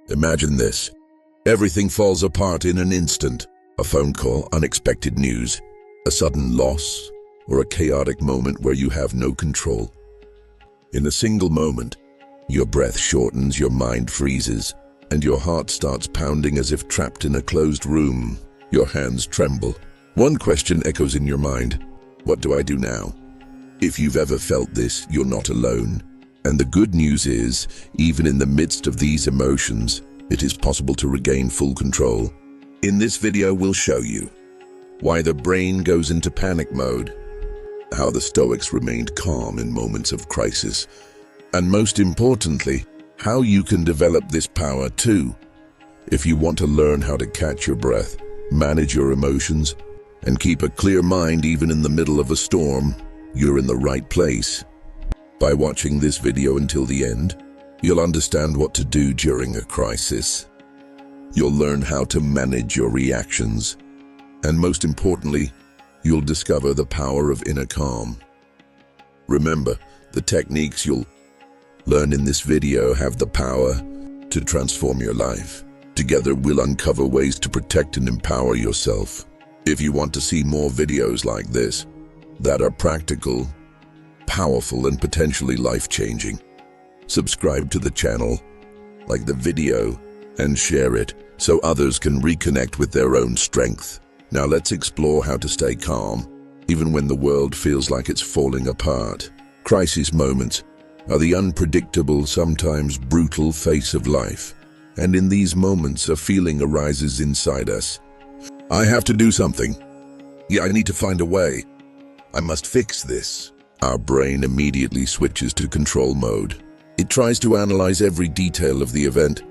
Imagine this. Everything falls apart in an instant. A phone call, unexpected news, a sudden loss, or a chaotic moment where you have no control. In a single moment, your breath shortens, your mind freezes, and your heart starts pounding as if trapped in a closed room. Your hands tremble. One question echoes in your mind: what do I do now? If you've ever felt this, you're not alone. And the good news is, even in the midst of these emotions, it is possible to regain full control. In this video, we'll show you why the brain goes into panic mode, how the Stoics remained calm in moments of crisis, and most importantly, how you can develop this power too. If you want to learn how to catch your breath, manage your emotions, and keep a clear mind even in the middle of a storm, you're in the right place. By watching this video until the end, you'll understand what to do during a crisis. You'll learn how to manage your reactions, and most importantly, you'll discover the power of inner calm. Remember, the techniques you'll learn in this video have the power to transform your life. Together, we'll uncover ways to protect and empower yourself. If you want to see more videos like this, that are practical, powerful, and potentially life-changing, subscribe to the channel, like the video, and share it so others can reconnect with their own strength. Now let's explore how to stay calm, even when the world feels like it's falling apart. Crisis moments are the unpredictable, sometimes brutal face of life. And in these moments, a feeling arises inside us. I have to do something. Yeah, I need to find a way. I must fix this. Our brain immediately switches to control mode. It tries to analyze every detail of the event,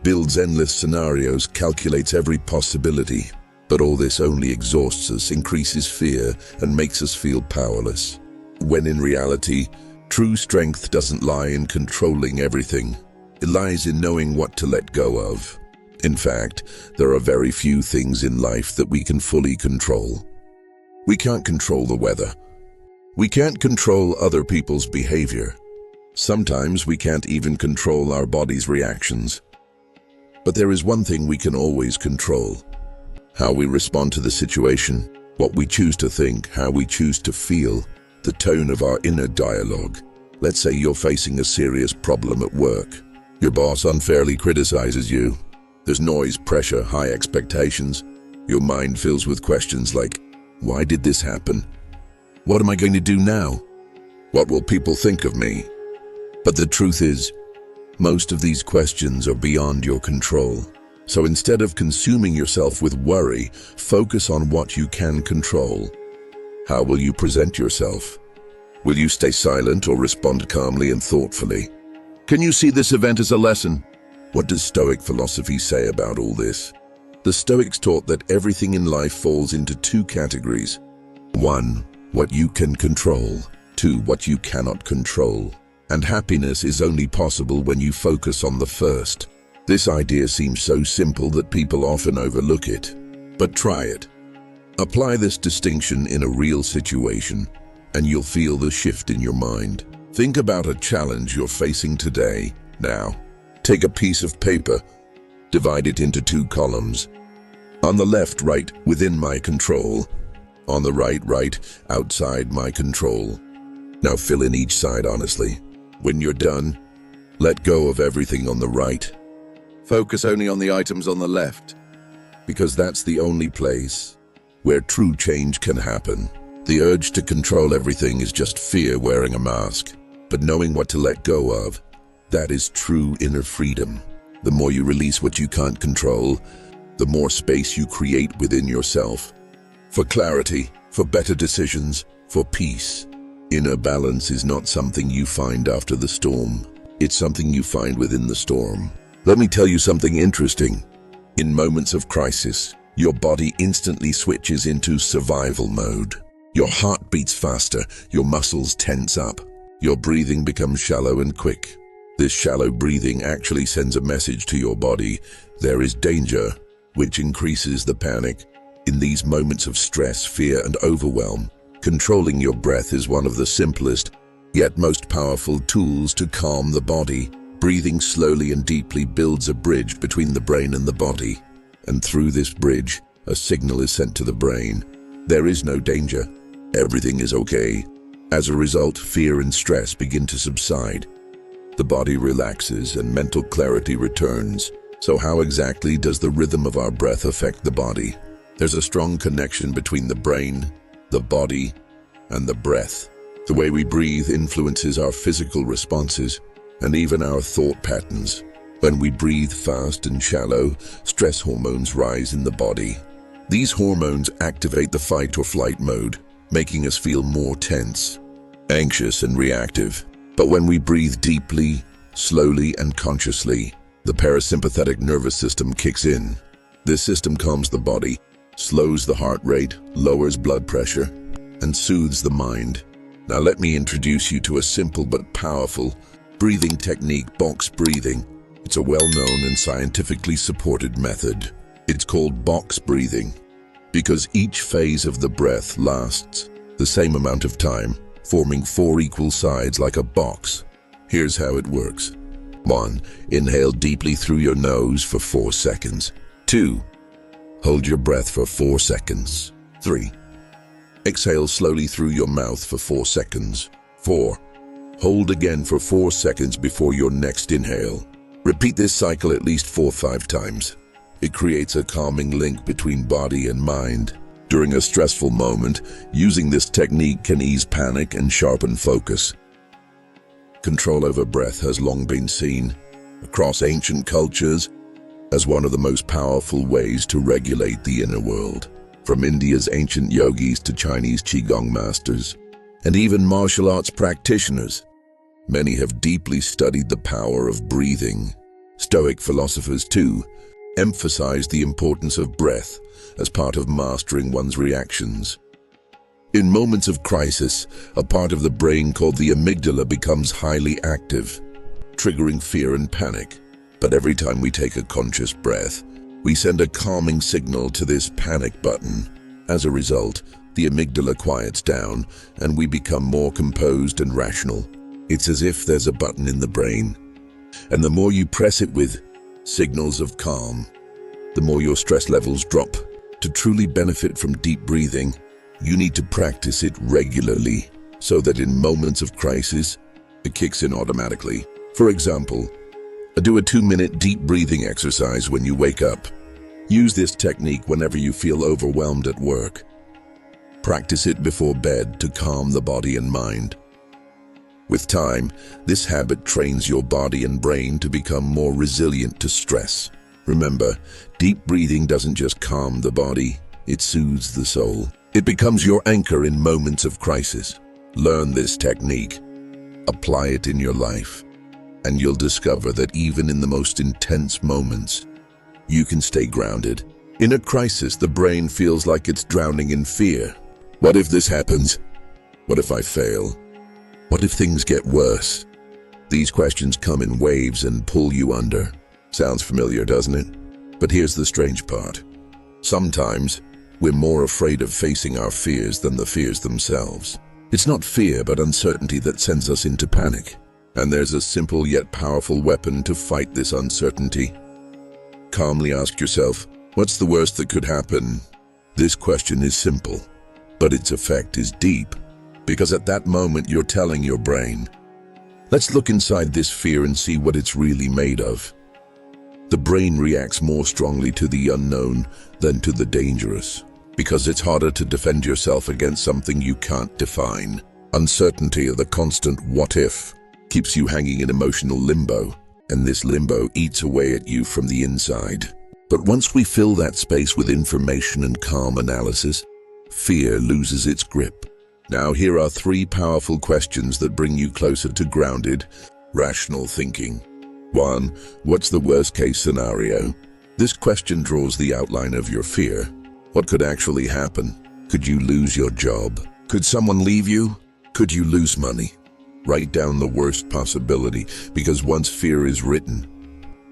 builds endless scenarios, calculates every possibility. But all this only exhausts us, increases fear, and makes us feel powerless. When in reality, true strength doesn't lie in controlling everything. It lies in knowing what to let go of. In fact, there are very few things in life that we can fully control. We can't control the weather. We can't control other people's behavior. Sometimes we can't even control our body's reactions. But there is one thing we can always control: how we respond to the situation, what we choose to think, how we choose to feel, the tone of our inner dialogue. Let's say you're facing a serious problem at work. Your boss unfairly criticizes you. There's noise, pressure, high expectations. Your mind fills with questions like, why did this happen? What am I going to do now? What will people think of me? But the truth is, most of these questions are beyond your control. So instead of consuming yourself with worry, focus on what you can control. How will you present yourself? Will you stay silent or respond calmly and thoughtfully? Can you see this event as a lesson? What does Stoic philosophy say about all this? The Stoics taught that everything in life falls into two categories. 1, what you can control. 2, what you cannot control. And happiness is only possible when you focus on the first. This idea seems so simple that people often overlook it. But try it. Apply this distinction in a real situation, and you'll feel the shift in your mind. Think about a challenge you're facing today. Now, take a piece of paper, divide it into 2 columns. On the left, write, within my control. On the right, write, outside my control. Now fill in each side honestly. When you're done, let go of everything on the right. Focus only on the items on the left, because that's the only place where true change can happen. The urge to control everything is just fear wearing a mask, but knowing what to let go of, that is true inner freedom. The more you release what you can't control, the more space you create within yourself. For clarity, for better decisions, for peace. Inner balance is not something you find after the storm. It's something you find within the storm. Let me tell you something interesting. In moments of crisis, your body instantly switches into survival mode. Your heart beats faster, your muscles tense up, your breathing becomes shallow and quick. This shallow breathing actually sends a message to your body: there is danger, which increases the panic. In these moments of stress, fear, and overwhelm, controlling your breath is one of the simplest, yet most powerful tools to calm the body. Breathing slowly and deeply builds a bridge between the brain and the body, and through this bridge, a signal is sent to the brain. There is no danger. Everything is okay. As a result, fear and stress begin to subside. The body relaxes and mental clarity returns. So how exactly does the rhythm of our breath affect the body? There's a strong connection between the brain, the body, and the breath. The way we breathe influences our physical responses and even our thought patterns. When we breathe fast and shallow, stress hormones rise in the body. These hormones activate the fight or flight mode, making us feel more tense, anxious, and reactive. But when we breathe deeply, slowly, and consciously, the parasympathetic nervous system kicks in. This system calms the body, slows the heart rate, lowers blood pressure, and soothes the mind. Now let me introduce you to a simple but powerful breathing technique, box breathing. It's a well-known and scientifically supported method. It's called box breathing because each phase of the breath lasts the same amount of time, forming 4 equal sides like a box. Here's how it works. 1. Inhale deeply through your nose for 4 seconds. 2. Hold your breath for 4 seconds. 3. Exhale slowly through your mouth for 4 seconds. 4. Hold again for 4 seconds before your next inhale. Repeat this cycle at least 4 or 5 times. It creates a calming link between body and mind. During a stressful moment, using this technique can ease panic and sharpen focus. Control over breath has long been seen across ancient cultures as one of the most powerful ways to regulate the inner world. From India's ancient yogis to Chinese qigong masters, and even martial arts practitioners, many have deeply studied the power of breathing. Stoic philosophers, too, emphasize the importance of breath as part of mastering one's reactions. In moments of crisis, a part of the brain called the amygdala becomes highly active, triggering fear and panic. But every time we take a conscious breath, we send a calming signal to this panic button. As a result, the amygdala quiets down and we become more composed and rational. It's as if there's a button in the brain, and the more you press it with signals of calm, the more your stress levels drop. To truly benefit from deep breathing, you need to practice it regularly so that in moments of crisis, it kicks in automatically. For example, do a 2-minute deep breathing exercise when you wake up. Use this technique whenever you feel overwhelmed at work. Practice it before bed to calm the body and mind. With time, this habit trains your body and brain to become more resilient to stress. Remember, deep breathing doesn't just calm the body, it soothes the soul. It becomes your anchor in moments of crisis. Learn this technique, apply it in your life, and you'll discover that even in the most intense moments, you can stay grounded. In a crisis, the brain feels like it's drowning in fear. What if this happens? What if I fail? What if things get worse? These questions come in waves and pull you under. Sounds familiar, doesn't it? But here's the strange part. Sometimes, we're more afraid of facing our fears than the fears themselves. It's not fear, but uncertainty that sends us into panic. And there's a simple yet powerful weapon to fight this uncertainty. Calmly ask yourself, what's the worst that could happen? This question is simple, but its effect is deep. Because at that moment, you're telling your brain, let's look inside this fear and see what it's really made of. The brain reacts more strongly to the unknown than to the dangerous, because it's harder to defend yourself against something you can't define. Uncertainty, or the constant what if, keeps you hanging in emotional limbo, and this limbo eats away at you from the inside. But once we fill that space with information and calm analysis, fear loses its grip. Now here are 3 powerful questions that bring you closer to grounded, rational thinking. 1. What's the worst-case scenario? This question draws the outline of your fear. What could actually happen? Could you lose your job? Could someone leave you? Could you lose money? Write down the worst possibility, because once fear is written,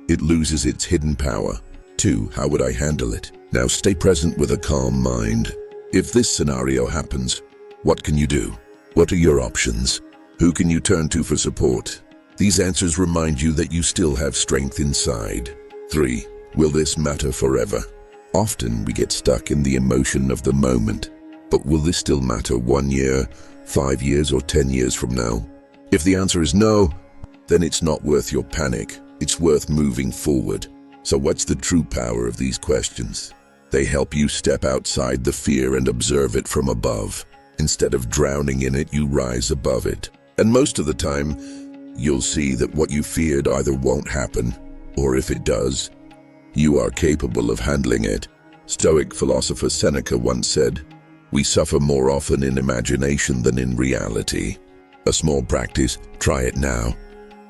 it loses its hidden power. 2. How would I handle it? Now stay present with a calm mind. If this scenario happens, what can you do? What are your options? Who can you turn to for support? These answers remind you that you still have strength inside. 3. Will this matter forever? Often we get stuck in the emotion of the moment. But will this still matter 1 year, 5 years, or 10 years from now? If the answer is no, then it's not worth your panic. It's worth moving forward. So what's the true power of these questions? They help you step outside the fear and observe it from above. Instead of drowning in it, you rise above it. And most of the time, you'll see that what you feared either won't happen, or if it does, you are capable of handling it. Stoic philosopher Seneca once said, "We suffer more often in imagination than in reality." A small practice, try it now.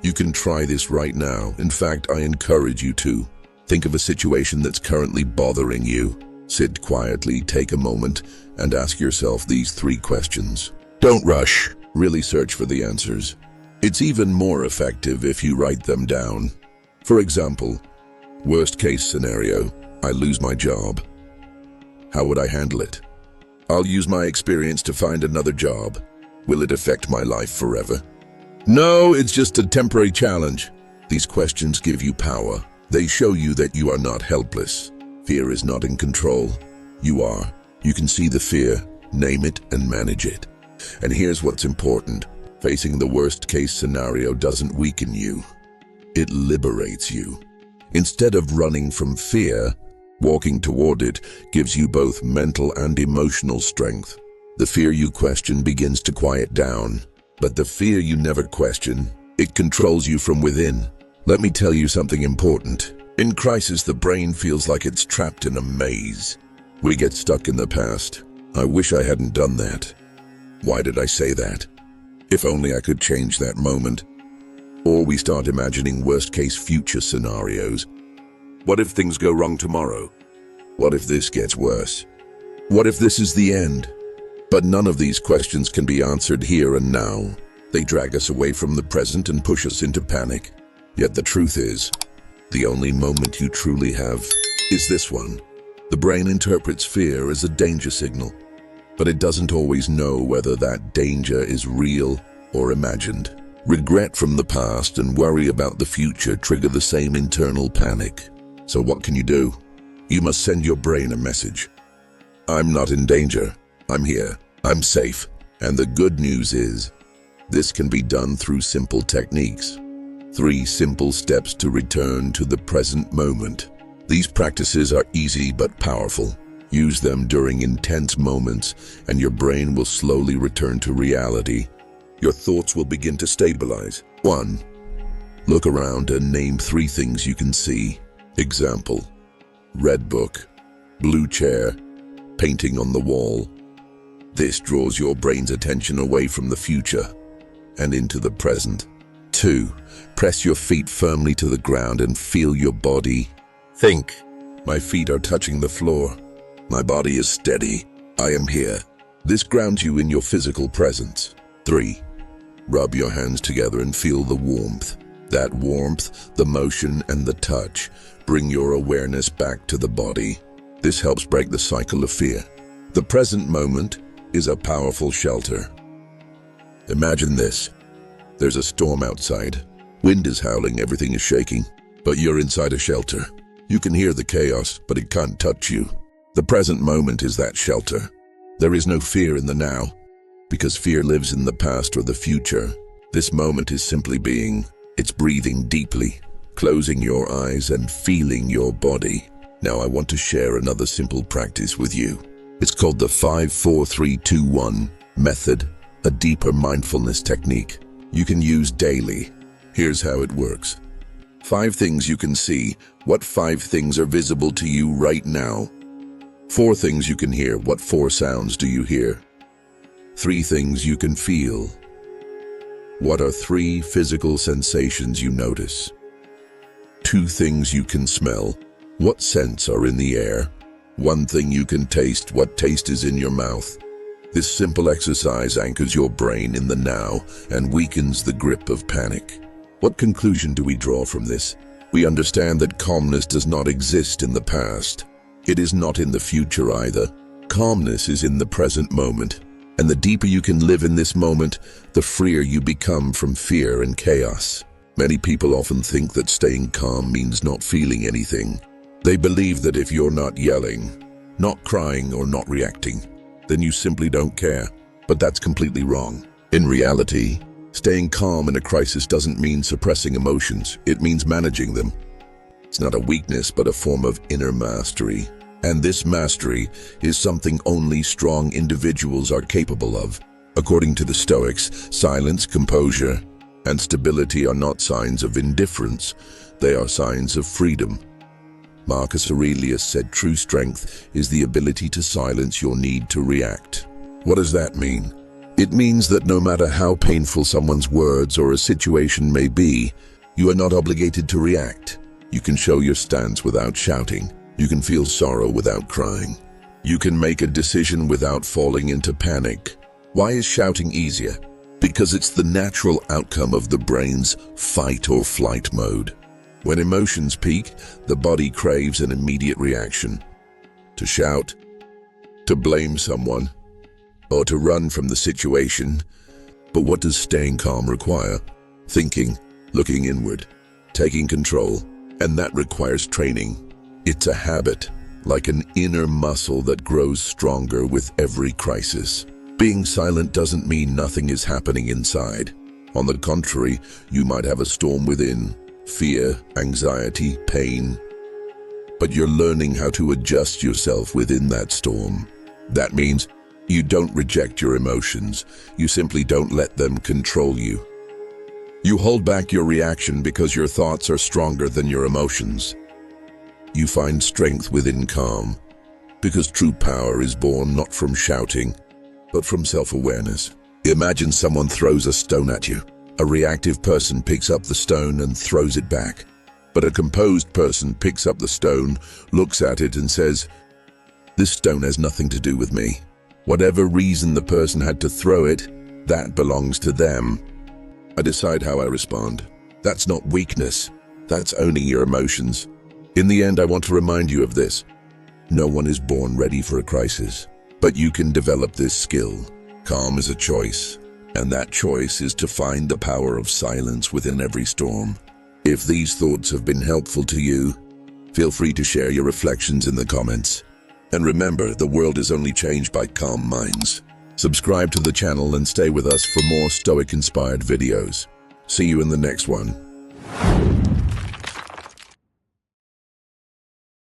You can try this right now. In fact, I encourage you to. Think of a situation that's currently bothering you. Sit quietly, take a moment, and ask yourself these 3 questions. Don't rush. Really search for the answers. It's even more effective if you write them down. For example, worst case scenario, I lose my job. How would I handle it? I'll use my experience to find another job. Will it affect my life forever? No, it's just a temporary challenge. These questions give you power. They show you that you are not helpless. Fear is not in control. You are. You can see the fear, name it, and manage it. And here's what's important. Facing the worst case scenario doesn't weaken you. It liberates you. Instead of running from fear, walking toward it gives you both mental and emotional strength. The fear you question begins to quiet down, but the fear you never question, it controls you from within. Let me tell you something important. In crisis, the brain feels like it's trapped in a maze. We get stuck in the past. I wish I hadn't done that. Why did I say that? If only I could change that moment. Or we start imagining worst-case future scenarios. What if things go wrong tomorrow? What if this gets worse? What if this is the end? But none of these questions can be answered here and now. They drag us away from the present and push us into panic. Yet the truth is, the only moment you truly have is this one. The brain interprets fear as a danger signal, but it doesn't always know whether that danger is real or imagined. Regret from the past and worry about the future trigger the same internal panic. So what can you do? You must send your brain a message. I'm not in danger. I'm here. I'm safe. And the good news is, this can be done through simple techniques. 3 simple steps to return to the present moment. These practices are easy but powerful. Use them during intense moments, and your brain will slowly return to reality. Your thoughts will begin to stabilize. 1. Look around and name 3 things you can see. Example: red book, blue chair, painting on the wall. This draws your brain's attention away from the future and into the present. 2. Press your feet firmly to the ground and feel your body. Think, my feet are touching the floor. My body is steady. I am here. This grounds you in your physical presence. 3. Rub your hands together and feel the warmth. That warmth, the motion, and the touch bring your awareness back to the body. This helps break the cycle of fear. The present moment is a powerful shelter. Imagine this. There's a storm outside. Wind is howling, everything is shaking, but you're inside a shelter. You can hear the chaos, but it can't touch you. The present moment is that shelter. There is no fear in the now, because fear lives in the past or the future. This moment is simply being. It's breathing deeply, closing your eyes and feeling your body. Now I want to share another simple practice with you. It's called the 5-4-3-2-1 method, a deeper mindfulness technique you can use daily. Here's how it works. 5 things you can see. What 5 things are visible to you right now? 4 things you can hear. What 4 sounds do you hear? 3 things you can feel. What are 3 physical sensations you notice? 2 things you can smell. What scents are in the air? 1 thing you can taste. What taste is in your mouth? This simple exercise anchors your brain in the now and weakens the grip of panic. What conclusion do we draw from this? We understand that calmness does not exist in the past. It is not in the future either. Calmness is in the present moment. And the deeper you can live in this moment, the freer you become from fear and chaos. Many people often think that staying calm means not feeling anything. They believe that if you're not yelling, not crying, or not reacting, then you simply don't care. But that's completely wrong. In reality, staying calm in a crisis doesn't mean suppressing emotions. It means managing them. It's not a weakness, but a form of inner mastery. And this mastery is something only strong individuals are capable of. According to the Stoics, silence, composure, and stability are not signs of indifference. They are signs of freedom. Marcus Aurelius said true strength is the ability to silence your need to react. What does that mean? It means that no matter how painful someone's words or a situation may be, you are not obligated to react. You can show your stance without shouting. You can feel sorrow without crying. You can make a decision without falling into panic. Why is shouting easier? Because it's the natural outcome of the brain's fight or flight mode. When emotions peak, the body craves an immediate reaction. To shout, to blame someone, or to run from the situation. But what does staying calm require? Thinking, looking inward, taking control, and that requires training. It's a habit, like an inner muscle that grows stronger with every crisis. Being silent doesn't mean nothing is happening inside. On the contrary, you might have a storm within, fear, anxiety, pain. But you're learning how to adjust yourself within that storm. That means you don't reject your emotions. You simply don't let them control you. You hold back your reaction because your thoughts are stronger than your emotions. You find strength within calm, because true power is born not from shouting, but from self-awareness. Imagine someone throws a stone at you. A reactive person picks up the stone and throws it back. But a composed person picks up the stone, looks at it and says, "This stone has nothing to do with me." Whatever reason the person had to throw it, that belongs to them. I decide how I respond. That's not weakness. That's owning your emotions. In the end, I want to remind you of this. No one is born ready for a crisis, but you can develop this skill. Calm is a choice, and that choice is to find the power of silence within every storm. If these thoughts have been helpful to you, feel free to share your reflections in the comments. And remember, the world is only changed by calm minds. Subscribe to the channel and stay with us for more Stoic-inspired videos. See you in the next one.